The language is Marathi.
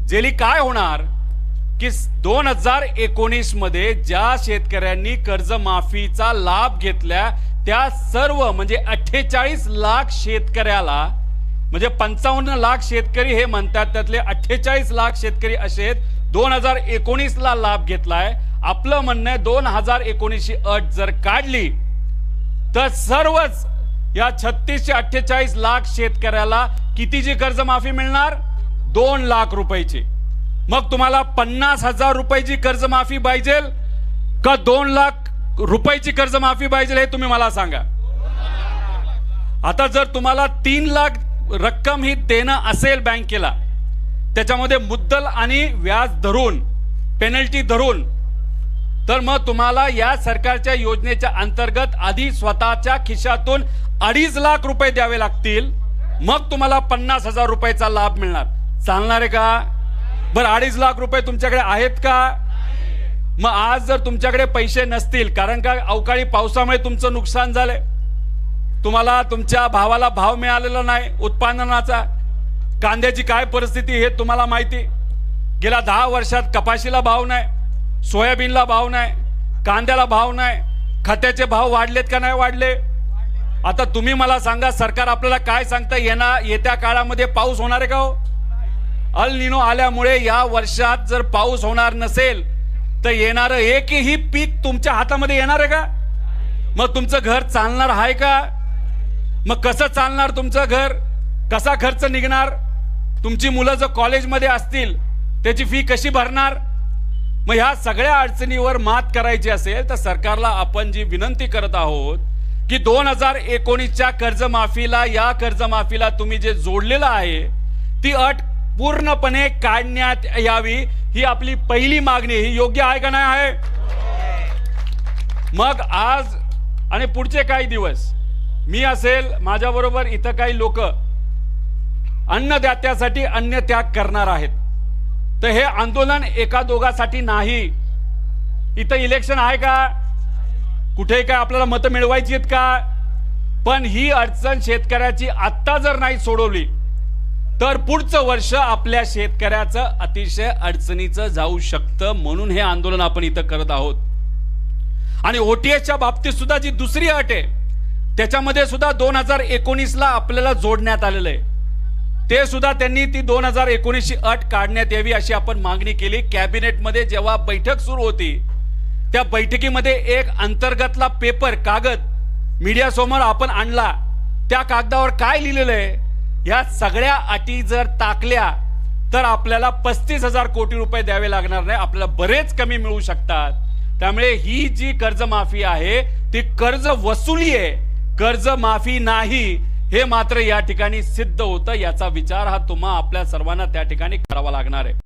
जेली काय होणार की 2019 मध्ये ज्या शेतकऱ्यांनी कर्जमाफीचा लाभ घेतला त्या सर्व म्हणजे 48 लाख शेतकऱ्याला, म्हणजे 55 लाख शेतकरी हे म्हणतात, त्यातले 48 लाख शेतकरी असे 2019 ला लाभ घेतलाय. आपलं म्हणणं आहे 2019 ची अट जर काढली तर सर्वच या 36 ते 48 लाख शेतकऱ्याला कितीची कर्जमाफी मिळणार? 2 लाख रुपयाची. मग तुम्हाला 50,000 रुपयाची कर्जमाफी पाहिजे का 2 लाख रुपयाची कर्जमाफी पाहिजे हे तुम्ही मला सांगा. आता जर तुम्हाला 3 लाख रक्कम ही देणं असेल बँकेला, त्याच्यामध्ये मुद्दल आणि व्याज धरून, पेनल्टी धरून, तर मग तुम्हाला या सरकारच्या योजनेच्या अंतर्गत आधी स्वतःच्या खिशातून 2.5 लाख रुपये द्यावे लागतील, मग तुम्हाला 50,000 रुपयाचा लाभ मिळणार. चालणार आहे का? बरं, 2.5 लाख रुपये तुमच्याकडे आहेत का? मग आज जर तुमच्याकडे पैसे नसतील, कारण का अवकाळी पावसामुळे तुमचं नुकसान झालंय, तुम्हाला तुमच्या भावाला भाव मिळालेला नाही उत्पादनाचा, कांद्याची काय परिस्थिती हे तुम्हाला माहिती, गेल्या 10 वर्षात कपाशीला भाव नाही, सोयाबीनला भाव नाही, कांद्याला भाव नाही, खताचे भाव वाढलेत का नाही वाढले? आता तुम्ही मला सांगा, सरकार आपल्याला काय सांगतं, येत्या काळामध्ये पाऊस होणार आहे का हो? अल निनो आल्यामुळे या वर्षात जर पाऊस होणार नसेल तर येणारं एकही पीक तुमच्या हातामध्ये येणार आहे का? मग तुमचं घर चालणार आहे का? मग कसं चालणार तुमचं घर? कसा खर्च निघणार? तुमची मुलं जर कॉलेजमध्ये असतील त्याची फी कशी भरणार? मग ह्या सगळ्या अडचणीवर मात करायची असेल तर सरकारला आपण जी विनंती करत आहोत की 2019च्या कर्जमाफीला, या कर्जमाफीला तुम्ही जे जोडलेलं आहे ती अट पूर्णपणे काढण्यात यावी, ही आपली पहिली मागणी. ही योग्य आहे का नाही आहे? मग आज आणि पुढचे काही दिवस मी असेल, माझ्याबरोबर इथं काही लोक अन्नदात्यासाठी अन्न त्याग करणार आहेत. तर हे आंदोलन एका दोघासाठी नाही. इथं इलेक्शन आहे का? कुठे काय आपल्याला मतं मिळवायची आहेत का? पण ही अडचण शेतकऱ्याची आत्ता जर नाही सोडवली तर पुढचं वर्ष आपल्या शेतकऱ्याचं अतिशय अडचणीचं जाऊ शकतं. म्हणून हे आंदोलन आपण इथं करत आहोत. आणि ओटीएसच्या बाबतीत सुद्धा जी दुसरी अट आहे त्याच्यामध्ये सुद्धा 2019 ला आपल्याला जोडण्यात आलेलं आहे. ते सुद्धा त्यांनी ती 2019 ची अट काढण्यात यावी अशी आपण मागणी केली. कॅबिनेटमध्ये जेव्हा बैठक सुरू होती त्या बैठकीमध्ये एक अंतर्गतला पेपर, कागद मीडिया समोर आपण आणला. त्या कागदावर काय लिहिलेलं आहे? या सगळ्या अटी जर टाकल्या तर आपल्याला 35,000 कोटी रुपये द्यावे लागणार नाही, आपल्याला बरेच कमी मिळू शकतात. त्यामुळे ही जी कर्जमाफी आहे ती कर्ज वसुली आहे, कर्जमाफी नाही, हे मात्र या ठिकाणी सिद्ध होतं. याचा विचार हा तुम्हा आपल्या सर्वांना त्या ठिकाणी करावा लागणार आहे.